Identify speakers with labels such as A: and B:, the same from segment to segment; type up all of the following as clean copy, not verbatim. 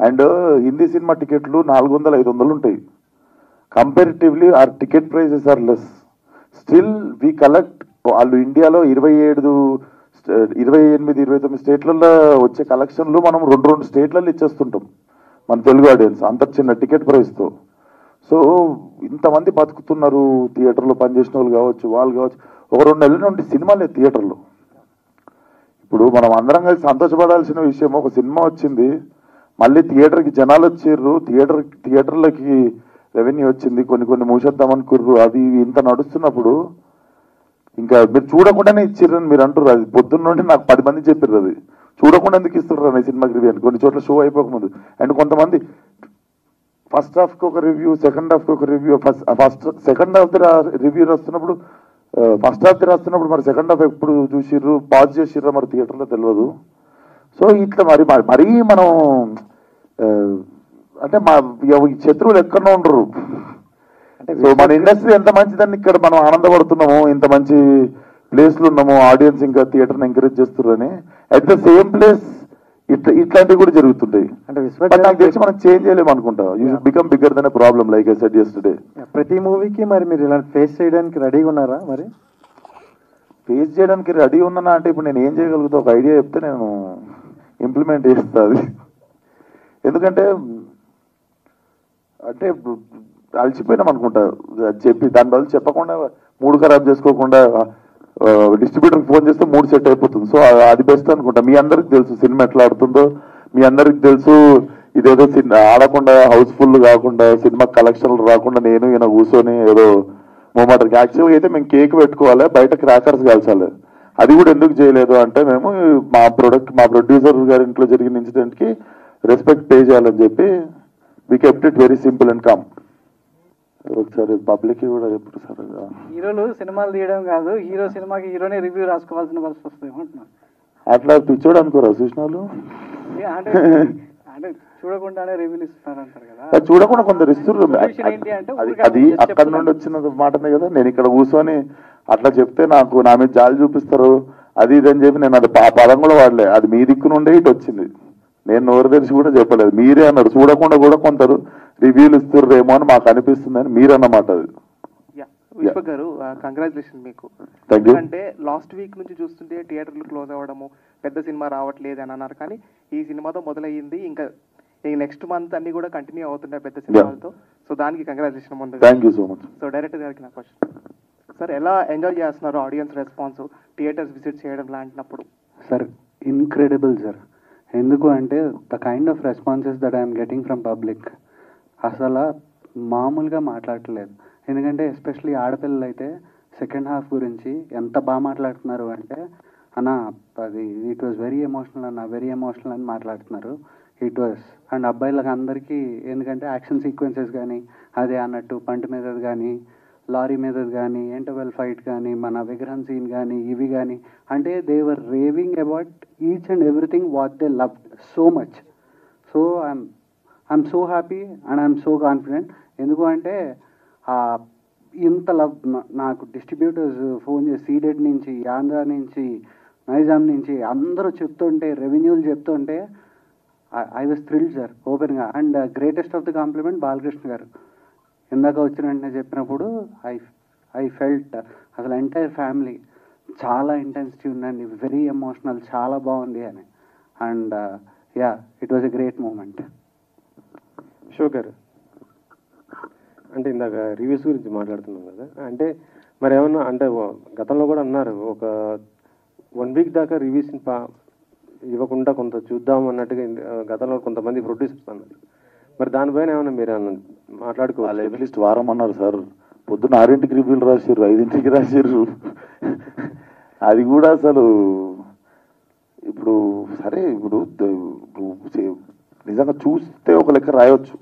A: And Hindi cinema టికెట్లు 400-500 ఉంటాయి. Comparatively are ticket prices are less. Still we collect. వాళ్ళు ఇండియాలో 28-29 స్టేట్లలో వచ్చే కలెక్షన్లు మనం 2 స్టేట్లలో ఇచ్చేస్తుంటాం మన తెలుగు ఆడియన్స్ అంత చిన్న టికెట్ ప్రైస్తో. సో ఇంతమంది బతుకుతున్నారు థియేటర్లో పనిచేసిన వాళ్ళు కావచ్చు, వాళ్ళు కావచ్చు. ఒక 2 నెలల నుండి సినిమాలే థియేటర్లో. ఇప్పుడు మనం అందరం కలిసి సంతోషపడాల్సిన విషయం, ఒక సినిమా వచ్చింది, మళ్ళీ థియేటర్కి జనాలు వచ్చిర్రు, థియేటర్లకి రెవెన్యూ వచ్చింది, కొన్ని మూసేద్దామనుకుర్రు, అది ఇంత నడుస్తున్నప్పుడు ఇంకా మీరు చూడకుండానే ఇచ్చిర్రని మీరు అంటారు. అది పొద్దున్న నుండి నాకు 10 మంది చెప్పారు, అది చూడకుండా ఎందుకు ఇస్తున్నారు అనే సినిమాకి రివ్యూ అని. కొన్ని చోట్ల షో అయిపోకముందు. అండ్ కొంతమంది ఫస్ట్ హాఫ్కి ఒక రివ్యూ, సెకండ్ హాఫ్కి ఒక రివ్యూ. సెకండ్ హాఫ్ రివ్యూ రాస్తున్నప్పుడు, ఫస్ట్ హాఫ్ రాస్తున్నప్పుడు మరి సెకండ్ హాఫ్ ఎప్పుడు చూసిర్రు, పాజ్ చేసిర్రా మరి థియేటర్లో తెలియదు. సో ఇట్లా మరీ మనం అంటే మా శత్రువులు ఎక్కడో ఉండరు. సో మన ఇండస్ట్రీ ఎంత మంచిదని ఇక్కడ మనం ఆనందపడుతున్నాము, ఇంత మంచి ప్లేస్లు ఉన్నాము, ఆడియన్స్ ఇంకా థియేటర్ని ఎంకరేజ్ చేస్తున్నారని. అట్ ద సేమ్ ప్లేస్ ఇట్లాంటివి కూడా జరుగుతుంటాయి. అంటే నాకు తెలిసి మనం చేంజ్ చేయలేము అనుకుంటా. You should become bigger than a problem, like I said yesterday.
B: ప్రతి మూవీకి మరి మీరు ఇలా ఫేస్ చేయడానికి రెడీగా ఉన్నారా? మరి
A: ఫేస్ చేయడానికి రెడీ ఉన్నానా అంటే ఇప్పుడు నేను ఏం చేయగలుగుతా, ఒక ఐడియా చెప్తే నేను ఇంప్లిమెంట్ చేస్తా అది. ఎందుకంటే అంటే అలసిపోయినాం అనుకుంటా చెప్పి, దాని బదులు చెప్పకుండా మూడు ఖరాబ్ చేసుకోకుండా డిస్ట్రిబ్యూటర్కి ఫోన్ చేస్తే మూడు సెట్ అయిపోతుంది. సో అది బెస్ట్ అనుకుంటా. మీ అందరికి తెలుసు సినిమా ఎట్లా ఆడుతుందో, మీ అందరికి తెలుసు ఇదేదో ఆడకుండా హౌస్ఫుల్ కాకుండా సినిమా కలెక్షన్లు రాకుండా నేను ఈయన కూర్చొని ఏదో మూమెంట్కి. యాక్చువల్గా అయితే మేము కేక్ పెట్టుకోవాలి, బయట క్రాకర్స్ కాల్చాలి. అది కూడా ఎందుకు చేయలేదు అంటే మేము మా ప్రొడ్యూసర్ గారి ఇంట్లో జరిగిన ఇన్సిడెంట్కి రెస్పెక్ట్ పే చేయాలని చెప్పి we kept it very simple and calm. ఒకసారి పబ్లిక్ కూడా ఎప్పుడు సార్
C: హీరోలు సినిమాలు తీయడం కాదు, హీరో సినిమాకి హీరోనే రివ్యూ రాసుకోవాల్సిన పరిస్థితి వస్తుంది అంటున్నాను.
A: అట్లా పిచ్చోడు అనుకోరా చూసిన వాళ్ళు?
C: అంటే చూడకుండానే రివ్యూలు ఇస్తున్నారు అంటారు కదా.
A: చూడకుండా కొందరు ఇస్తున్నారు. అది అక్కడ నుండి వచ్చిన మాటనే కదా. నేను ఇక్కడ కూర్చొని అట్లా చెప్తే నాకు నా మీద జాలి చూపిస్తారు అది ఇది అని చెప్పి నేను అది ఆ పదం కూడా వాడలే. అది మీ దిక్కు నుండే ఇటు వచ్చింది. నేను నోరు తెరిచి కూడా చెప్పలేదు, మీరే అన్నారు. చూడకుండా కూడా కొందరు రివ్యూలు ఇస్తున్నారేమో అని మాకు అనిపిస్తుంది అని మీరన్నమాట. అది
D: విశ్వ గారు కంగ్రాచులేషన్ మీకు. అంటే లాస్ట్ వీక్ నుంచి చూస్తుంటే థియేటర్లు క్లోజ్ అవ్వడము, పెద్ద సినిమా రావట్లేదు అని అన్నారు. కానీ ఈ సినిమాతో మొదలయ్యింది, ఇంకా ఈ నెక్స్ట్ మంత్ అన్ని కూడా కంటిన్యూ అవుతున్నాయి పెద్ద సినిమాలతో. సో దానికి కంగ్రాచులేషన్ ముందు.
A: Thank you so much.
D: So director గారికి నా క్వశ్చన్ సార్, ఎలా ఎంజాయ్ చేస్తున్నారు ఆడియన్స్ రెస్పాన్స్ థియేటర్స్ విజిట్ చేయడం లాంటినప్పుడు?
E: Sir incredible sir. ఎందుకు అంటే the kind of responses that I'm getting from public అసలు మామూలుగా మాట్లాడట్లేదు. ఎందుకంటే ఎస్పెషలీ ఆడపిల్లలు అయితే సెకండ్ హాఫ్ గురించి ఎంత బాగా మాట్లాడుతున్నారు అంటే, అన్న అది ఇట్ వాజ్ వెరీ ఎమోషనల్ అన్న, వెరీ ఎమోషనల్ అని మాట్లాడుతున్నారు. It was. అండ్ అబ్బాయిలకు అందరికీ ఎందుకంటే యాక్షన్ సీక్వెన్సెస్ కానీ అదే అన్నట్టు పంట మీదది కానీ లారీ మీదది కానీ ఇంటర్వెల్ ఫైట్ కానీ మన విగ్రహం సీన్ కానీ ఇవి కానీ అంటే they were raving about each and everything what they loved so much. So I'm so happy and I'm so confident. ఎందుకు అంటే ఇంత లవ్ నాకు డిస్ట్రిబ్యూటర్స్ ఫోన్ చేసి సీడెడ్ నుంచి, ఆంధ్ర నుంచి, నైజాం నుంచి అందరూ చెప్తుంటే, రెవెన్యూలు చెప్తుంటే ఐ వాజ్ థ్రిల్డ్ సార్ ఓపెన్గా. And greatest of the compliment Balakrishna garu ఇందాక వచ్చిన వెంటనే చెప్పినప్పుడు ఐ ఫెల్ట్ అసలు ఎంటైర్ ఫ్యామిలీ చాలా ఇంటెన్సిటీ ఉందండి, వెరీ ఎమోషనల్, చాలా బాగుంది అని. And yeah it was a great moment.
B: షో గారు అంటే ఇందాక రివ్యూస్ గురించి మాట్లాడుతున్నాం కదా, అంటే మరి ఏమన్నా అంటే గతంలో కూడా అన్నారు ఒక 1 వీక్ దాకా రివ్యూస్ ఇవ్వకుండా కొంత చూద్దాం అన్నట్టుగా గతంలో కొంతమంది ప్రొడ్యూసర్స్ అన్నారు. మరి దానిపైన ఏమన్నా మీరు మాట్లాడుకోవాలి?
A: అట్లీస్ట్ వారం అన్నారు సార్. పొద్దున్న 6ంటికి రివ్యూలు రాసిర్రు, 5ంటికి రాసిర్రు. అది కూడా అసలు ఇప్పుడు సరే, ఇప్పుడు నిజంగా చూస్తే ఒక లెక్క రాయవచ్చు,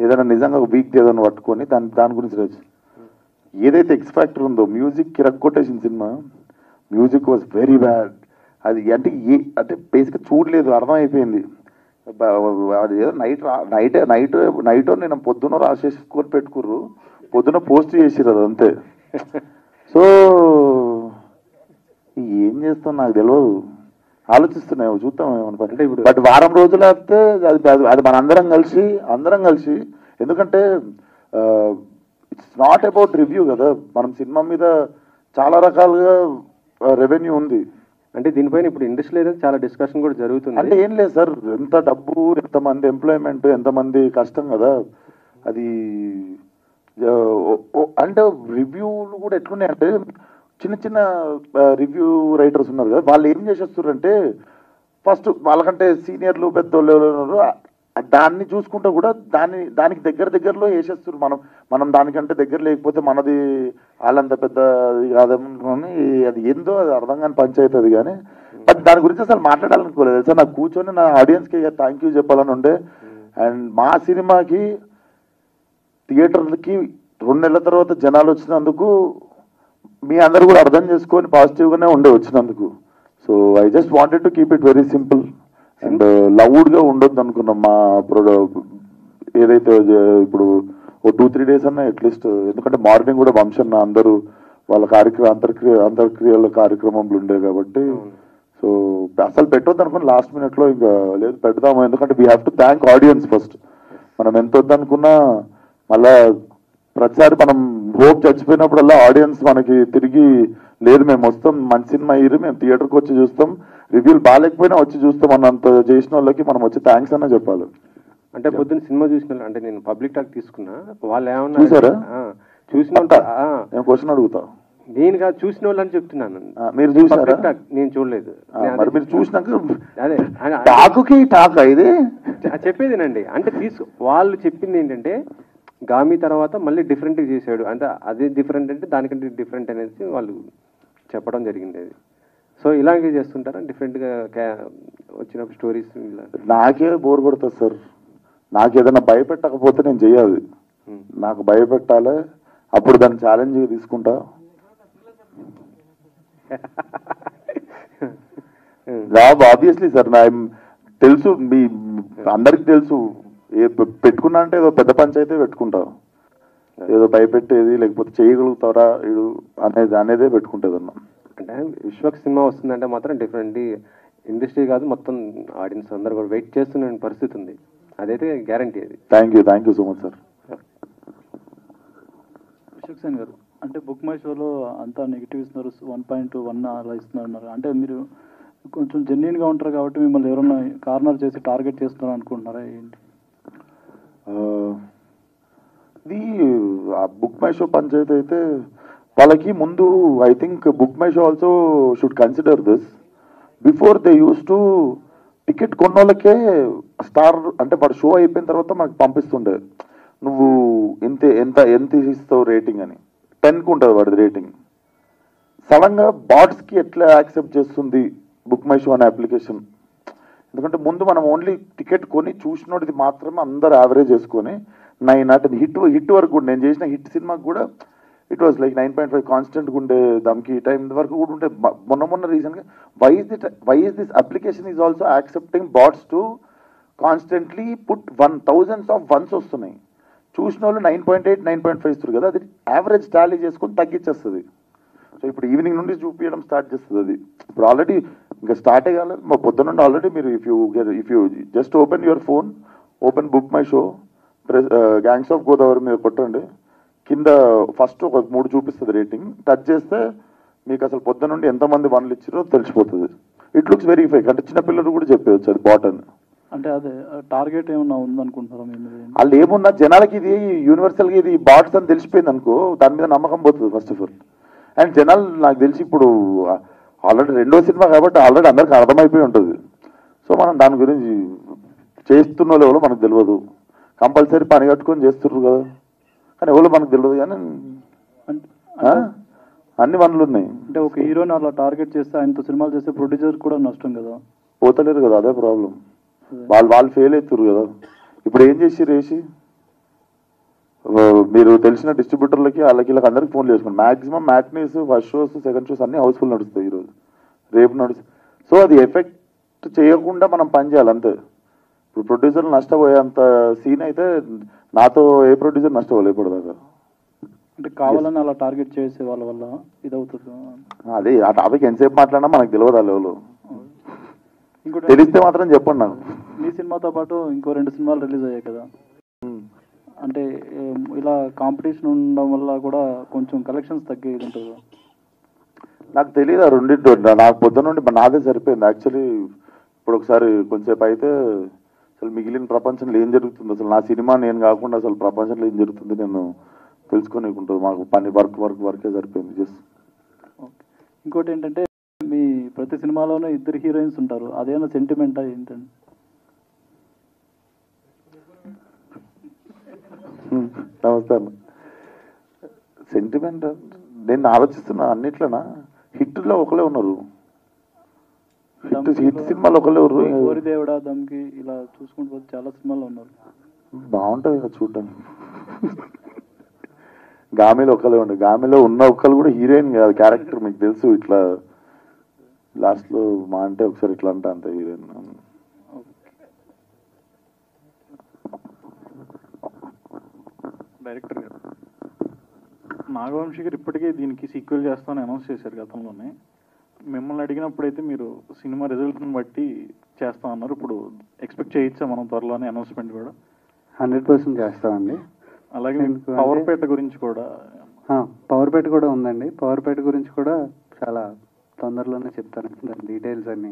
A: ఏదైనా నిజంగా ఒక వీక్ ఏదైనా పట్టుకొని దాని గురించి రాయచ్చు. ఏదైతే ఎక్స్ ఫ్యాక్టర్ ఉందో, మ్యూజిక్ కిరక్కొట్టేసిన సినిమా, మ్యూజిక్ వాజ్ వెరీ బ్యాడ్. అది అంటే బేసిక్గా చూడలేదు, అర్థమైపోయింది. ఏదో నైట్ నేను పొద్దున్న రాసేసుకొని పెట్టుకుర్రు, పొద్దున పోస్ట్ చేసిర్రు, అది అంతే. సో ఏం చేస్తాం నాకు తెలియదు. ఆలోచిస్తున్నాయి చూద్దాం ఏమనుకో.
B: అంటే ఇప్పుడు
A: బట్ వారం రోజులు అయితే అది మన అందరం కలిసి ఎందుకంటే ఇట్స్ నాట్ అబౌట్ రివ్యూ కదా, మనం సినిమా మీద చాలా రకాలుగా రెవెన్యూ ఉంది.
B: అంటే దీనిపైన ఇప్పుడు ఇండస్ట్రీ అయితే చాలా డిస్కషన్ కూడా జరుగుతుంది.
A: అంటే ఏం లేదు సార్, ఎంత డబ్బు, ఎంతమంది ఎంప్లాయ్మెంట్, ఎంతమంది కష్టం కదా అది. అంటే రివ్యూలు కూడా ఎట్లున్నాయి అంటే చిన్న రివ్యూ రైటర్స్ ఉన్నారు కదా, వాళ్ళు ఏం చేసేస్తారంటే ఫస్ట్ వాళ్ళకంటే సీనియర్లు పెద్దోళ్ళు దాన్ని చూసుకుంటూ కూడా దానికి దగ్గరలో వేసేస్తారు. మనం దానికంటే దగ్గర లేకపోతే మనది వాళ్ళంత పెద్ద కాదని అది ఏందో అది అర్థం కాని పంచాయతీ అది. కానీ బట్ దాని గురించి అసలు మాట్లాడాలనుకోలేదు సార్. నాకు కూర్చొని నా ఆడియన్స్కి థ్యాంక్ యూ చెప్పాలని ఉండే. అండ్ మా సినిమాకి థియేటర్లకి 2 నెలల తర్వాత జనాలు వచ్చినందుకు మీ అందరు కూడా అర్థం చేసుకొని పాజిటివ్గానే వచ్చినందుకు. So I just wanted to keep it very simple and లౌడ్గా ఉండొద్దు అనుకున్నాం. మా ఏదైతే ఇప్పుడు ఓ 2-3 డేస్ అన్నా అట్లీస్ట్, ఎందుకంటే మార్నింగ్ కూడా వంశన్న అందరూ వాళ్ళ అంతర్క్రియల కార్యక్రమంలో ఉండే కాబట్టి. సో అసలు పెట్టొద్దు అనుకుని లాస్ట్ మినిట్లో ఇంకా లేదు పెడదాము, ఎందుకంటే we have to thank audience first. మనం ఎంత వద్దనుకున్నా మళ్ళా ప్రతిసారి మనం హోప్ చచ్చిపోయినప్పుడల్లా ఆడియన్స్ మనకి తిరిగి లేదు మేము వస్తాం, మంచి సినిమా ఇరు మేము థియేటర్కి వచ్చి చూస్తాం, రివ్యూలు బాగాలేకపోయినా వచ్చి చూస్తాం అన్నంత చేసిన వాళ్ళకి మనం వచ్చి థ్యాంక్స్ అన్న చెప్పాలి.
B: అంటే పొద్దున్న సినిమా చూసిన అంటే నేను పబ్లిక్ టాక్ తీసుకున్నా, వాళ్ళు ఏమన్నా
A: చూసారా?
B: చూసిన
A: నేను క్వశ్చన్ అడుగుతా,
B: నేను కాదు చూసిన వాళ్ళు అని చెప్తున్నాను.
A: మీరు చూసారా?
B: నేను చూడలేదు.
A: మరి మీరు చూసినాక
B: అదే
A: టాక్ ఇది
B: చెప్పేదేనండి. అంటే వాళ్ళు చెప్పింది ఏంటంటే గామి తర్వాత మళ్ళీ డిఫరెంట్ చేశాడు, అంటే అదే డిఫరెంట్ అంటే దానికంటే డిఫరెంట్ అనేది వాళ్ళు చెప్పడం జరిగింది. అది సో ఇలాగే చేస్తుంటారా డిఫరెంట్గా వచ్చినప్పుడు స్టోరీస్?
A: నాకే బోర్ కొడుతుంది సార్. నాకు ఏదైనా భయపెట్టకపోతే నేను చెయ్యాలి, నాకు భయపెట్టాలి, అప్పుడు దాన్ని ఛాలెంజ్ తీసుకుంటా. ఆబ్వియస్లీ సార్, నా తెలుసు, మీ అందరికి తెలుసు, పెట్టుకున్నా అంటే ఏదో పెద్ద పంచాయితీ పెట్టుకుంటా, ఏదో భయపెట్టేది లేకపోతే చేయగలుగుతారా అనేదే పెట్టుకుంటుంది అన్న.
B: అంటే విశ్వక్ సినిమా వస్తుందంటే మాత్రం డిఫరెంట్ ఇండస్ట్రీ కాదు మొత్తం ఆడియన్స్ అందరు కూడా వెయిట్ చేస్తున్న పరిస్థితి ఉంది, అదైతే గ్యారంటీ. అది
A: thank you so much sir.
F: Vishwak Sen గారు, అంటే బుక్ మై షోలో అంతా నెగిటివ్ ఇస్తున్నారు, 1.1 అలా ఇస్తున్నారు. అంటే మీరు కొంచెం జెన్యున్గా ఉంటారు కాబట్టి మిమ్మల్ని ఎవరైనా కార్నర్ చేసి టార్గెట్ చేస్తున్నారు అనుకుంటున్నారా ఏంటి?
A: ఇది ఆ బుక్ మై షో పంచాయతీ అయితే వాళ్ళకి ముందు I think BookMyShow also should consider this before they use to ticket కొన్నోళ్ళకే స్టార్ అంటే వాడు షో అయిపోయిన తర్వాత మనకు పంపిస్తుండే, నువ్వు ఎంత ఇస్తావు రేటింగ్ అని. 10కి ఉంటుంది వాడిది రేటింగ్. సడన్గా బాట్స్కి ఎట్లా యాక్సెప్ట్ చేస్తుంది బుక్ మై షో అనే అప్లికేషన్? ఎందుకంటే ముందు మనం ఓన్లీ టికెట్ కొని చూసినోడిది మాత్రమే అందరు యావరేజ్ చేసుకొని 9 అంటే హిట్ వరకు కూడా నేను చేసిన హిట్ సినిమాకి కూడా ఇట్ వాజ్ లైక్ 9.5 కాన్స్టెంట్గా ఉండే, దమ్కి ఈ టైం వరకు కూడా ఉంటే. మొన్న రీసెంట్గా why is this application is also accepting bots to constantly put 1000s of ones వస్తున్నాయి. చూసిన వాళ్ళు 9.8 9.5 ఇస్తారు కదా, అది యావరేజ్ టాలీ చేసుకొని తగ్గించేస్తుంది. సో ఇప్పుడు ఈవినింగ్ నుండి చూపించడం స్టార్ట్ చేస్తుంది. అది ఇప్పుడు ఆల్రెడీ ఇంకా స్టార్ట్ అయ్యాలి మా పొద్దున నుండి ఆల్రెడీ. మీరు if you just open your phone, open book my show, gangs of Godavari మీద కొట్టండి, కింద ఫస్ట్ ఒక 3 చూపిస్తుంది రేటింగ్, టచ్ చేస్తే మీకు అసలు పొద్దున నుండి ఎంతమంది 1లు ఇచ్చారో తెలిసిపోతుంది. ఇట్ లుక్స్ వెరీ ఫేక్, అంటే చిన్నపిల్లలు కూడా చెప్పేయచ్చు అది బాట్ అని.
F: అంటే అదే టార్గెట్ ఏమన్నా ఉందనుకుంటారా మీరు?
A: వాళ్ళు ఏమున్నా జనాలకి ఇది యూనివర్సల్గా ఇది బాట్స్ అని తెలిసిపోయింది అనుకో, దాని మీద నమ్మకం పోతుంది ఫస్ట్ ఆఫ్ ఆల్. అండ్ జనాలు నాకు తెలిసి ఇప్పుడు ఆల్రెడీ 2వ సినిమా కాబట్టి ఆల్రెడీ అందరికి అర్థమైపోయి ఉంటుంది. సో మనం దాని గురించి చేస్తున్న ఎవరో మనకు తెలియదు, కంపల్సరీ పని కట్టుకొని చేస్తున్నారు కదా, కానీ ఎవరో మనకు తెలియదు. కానీ అన్ని వనరులు ఉన్నాయి.
F: అంటే ఒక హీరోని అలా టార్గెట్ చేస్తే ఆయనతో సినిమాలు చేస్తే ప్రొడ్యూసర్ కూడా నష్టం కదా,
A: పోతలేరు కదా, అదే ప్రాబ్లం. వాళ్ళు ఫెయిల్ అవుతారు కదా. ఇప్పుడు ఏం చేసి మీరు తెలిసిన డిస్ట్రిబ్యూటర్లకి వాళ్ళకి అందరికి ఫోన్లు చేసుకోండి. Maximum matinees, first shows, second shows అన్ని హౌస్ఫుల్ నడుస్తాయి ఈరోజు, రేపు నడుస్తాయి. సో అది ఎఫెక్ట్ చేయకుండా మనం పని చేయాలి అంతే. ఇప్పుడు ప్రొడ్యూసర్లు నష్టపోయేంత సీన్ అయితే నాతో ఏ ప్రొడ్యూసర్ నష్టపోలేదు ఇప్పటిదాకా.
F: అంటే కావాలని అలా టార్గెట్ చేసే వాళ్ళ వల్ల ఇది అవుతుంది.
A: అదే ఆ టాపిక్ ఎంతసేపు మాట్లాడినా మనకు తెలియదు ఆ లెవెల్.
F: ఇంకోటి
A: తెలిస్తే మాత్రం చెప్పండి నాకు.
F: మీ సినిమాతో పాటు ఇంకో 2 సినిమాలు రిలీజ్ అయ్యాయి కదా, అంటే ఇలా కాంపిటీషన్ ఉండడం వల్ల కూడా కొంచెం కలెక్షన్స్ తగ్గేది ఉంటుంది కదా.
A: నాకు తెలియదు ఆ రెండింటి, నాకు పొద్దున నుండి నాదే సరిపోయింది యాక్చువల్లీ. ఇప్పుడు ఒకసారి కొంచెంసేపు అయితే అసలు మిగిలిన ప్రపంచంలో ఏం జరుగుతుంది, అసలు నా సినిమా నేను కాకుండా అసలు ప్రపంచంలో ఏం జరుగుతుంది నేను తెలుసుకునేకుంటుంది. మాకు పని వర్కే సరిపోయింది జస్ట్.
F: ఇంకోటి ఏంటంటే మీ ప్రతి సినిమాలోనూ 2 హీరోయిన్స్ ఉంటారు, అదేమన్నా సెంటిమెంటా ఏంటండి?
A: నమస్కారం. సెంటిమెంట్ నేను ఆలోచిస్తున్నా అన్నిట్లోనా, హిట్లో ఒకలే ఉన్నారు, హిట్ సినిమాలు ఒకలే ఉన్నారు.
F: ఓరి దేవుడా, దమ్కి ఇలా చూసుకుంటూ పోతే చాలా సినిమాలు ఉన్నారు.
A: బాగుంటుంది కదా చూడడానికి. గామిలో ఒకలే ఉండే, గామిలో ఉన్న ఒక్కరు కూడా హీరోయిన్ కాదు, క్యారెక్టర్ మీకు తెలుసు. ఇట్లా లాస్ట్లో మా అంటే ఒకసారి ఇట్లా అంత హీరోయిన్.
F: డైరెక్టర్ గారు, నాగవంశీ గారు ఇప్పటికే దీనికి సీక్వెల్ చేస్తామని అనౌన్స్ చేశారు గతంలోనే. మిమ్మల్ని అడిగినప్పుడైతే మీరు సినిమా రిజల్ట్ని బట్టి చేస్తామన్నారు. ఇప్పుడు ఎక్స్పెక్ట్ చేయొచ్చా మనం త్వరలోనే అనౌన్స్మెంట్ కూడా?
E: 100% చేస్తామండి.
F: అలాగే పవర్పేట గురించి కూడా,
E: పవర్పేట కూడా ఉందండి. పవర్పేట గురించి కూడా చాలా తొందరలోనే చెప్తాను దాని డీటెయిల్స్ అన్ని.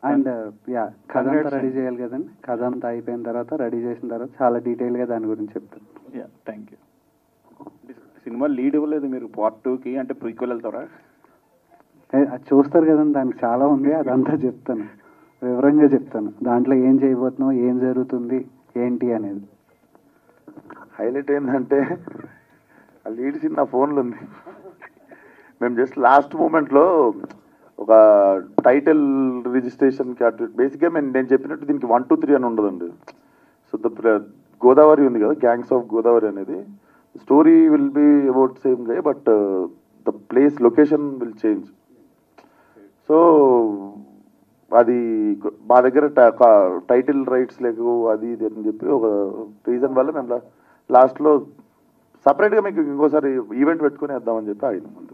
E: అండ్ కథ అంతా రెడీ చేయాలి కదండి. కథ అంతా అయిపోయిన తర్వాత, రెడీ చేసిన తర్వాత చాలా డీటెయిల్గా దాని గురించి చెప్తాను.
F: Thank you.
G: సినిమా లీడ్ ఇవ్వలేదు మీరు పార్ట్ 2కి, అంటే ప్రీక్వెల్ వెళ్తారా?
E: అది చూస్తారు కదండి, దానికి చాలా ఉంది, అదంతా చెప్తాను, వివరంగా చెప్తాను. దాంట్లో ఏం చేయబోతున్నావు, ఏం జరుగుతుంది, ఏంటి అనేది.
A: హైలైట్ ఏంటంటే ఆ లీడ్ సీన్ నా ఫోన్లో ఉంది. మేము జస్ట్ లాస్ట్ మూమెంట్లో ఒక టైటిల్ రిజిస్ట్రేషన్కి అటు బేసిక్గా నేను చెప్పినట్టు దీనికి 1, 2, 3 అని ఉండదండి. సో గోదావరి ఉంది కదా, గ్యాంగ్స్ ఆఫ్ గోదావరి అనేది, story will be about same గా, but the place location will change. So అది మా దగ్గర టైటిల్ రైట్స్ లేకు అది ఇది అని చెప్పి ఒక రీజన్ వల్ల మేము లాస్ట్లో సపరేట్గా మీకు ఇంకోసారి ఈవెంట్ పెట్టుకుని వేద్దామని చెప్పి ఆగినాం ముందు.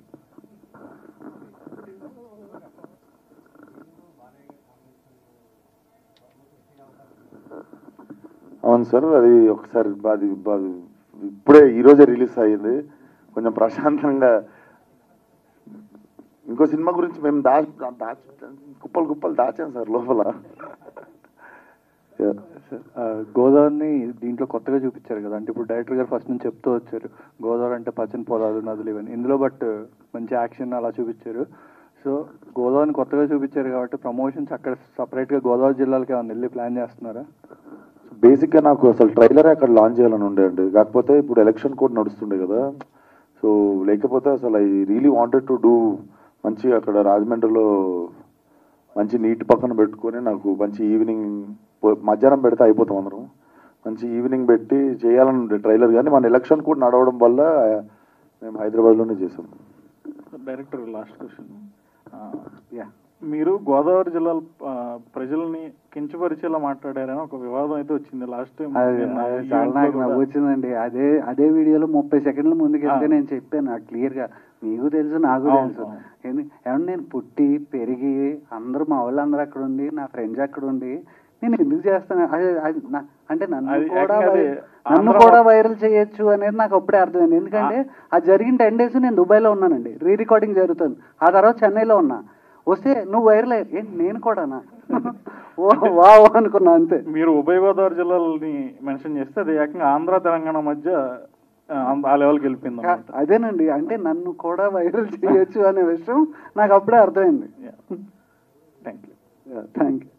A: అవును సార్, అది ఒకసారి అది ఇప్పుడే ఈరోజే రిలీజ్ అయ్యింది, కొంచెం ప్రశాంతంగా. ఇంకో సినిమా గురించి మేము కుప్పలు దాచాం సార్ లోపల.
F: గోదావరిని దీంట్లో కొత్తగా చూపించారు కదా, అంటే ఇప్పుడు డైరెక్టర్ గారు ఫస్ట్ నుంచి చెప్తూ వచ్చారు గోదావరి అంటే పచ్చని పొలాలు, నదులు ఇవన్నీ. ఇందులో బట్ మంచి యాక్షన్ అలా చూపించారు. సో గోదావరిని కొత్తగా చూపించారు కాబట్టి ప్రమోషన్స్ అక్కడ సపరేట్గా గోదావరి జిల్లాలకి ఏమైనా వెళ్ళి ప్లాన్ చేస్తున్నారా?
A: బేసిక్గా నాకు అసలు ట్రైలరే అక్కడ లాంచ్ చేయాలని ఉండే అండి, కాకపోతే ఇప్పుడు ఎలక్షన్ కూడా నడుస్తుండే కదా. సో లేకపోతే అసలు I really wanted to do మంచి అక్కడ రాజమండ్రిలో మంచి నీటి పక్కన పెట్టుకొని, నాకు మంచి ఈవినింగ్ మధ్యాహ్నం పెడితే అయిపోతాం అందరం, మంచి ఈవినింగ్ పెట్టి చేయాలని ఉండే ట్రైలర్. కానీ మన ఎలక్షన్ కూడా నడవడం వల్ల మేము హైదరాబాద్లోనే చేసాం.
F: డైరెక్టర్ లాస్ట్ క్వశ్చన్, మీరు గోదావరి జిల్లాల ప్రజల్ని కించపరిచేలా మాట్లాడారని ఒక వివాదం అయితే వచ్చింది లాస్ట్ టైం.
E: చాలా నాకు నవ్వు వచ్చిందండి. అదే వీడియోలో 30 సెకండ్ల ముందుకెళ్తే నేను చెప్పాను క్లియర్గా, మీకు తెలుసు నాకు తెలుసు. ఏమన్నా నేను పుట్టి పెరిగి అందరూ మా వాళ్ళందరూ అక్కడ ఉండి, నా ఫ్రెండ్స్ అక్కడ ఉండి నేను ఎందుకు చేస్తాను అంటే నన్ను కూడా వైరల్ చేయొచ్చు అనేది నాకు అప్పుడే అర్థమైంది. ఎందుకంటే అది జరిగిన 10 days నేను దుబాయ్లో ఉన్నానండి, రికార్డింగ్ జరుగుతుంది. ఆ తర్వాత చెన్నైలో ఉన్నా. వస్తే నువ్వు వైరల్ అయ్యి నేను కూడానా వా అనుకున్నా అంతే.
F: మీరు ఉభయ గోదావరి జిల్లాలని మెన్షన్ చేస్తే అది ఏకంగా ఆంధ్ర తెలంగాణ మధ్య ఆ లెవెల్కి వెళ్ళిపోయింది.
E: అదేనండి, అంటే నన్ను కూడా వైరల్ చేయొచ్చు అనే విషయం నాకు అప్పుడే అర్థమైంది.
F: Thank you.
E: Thank you.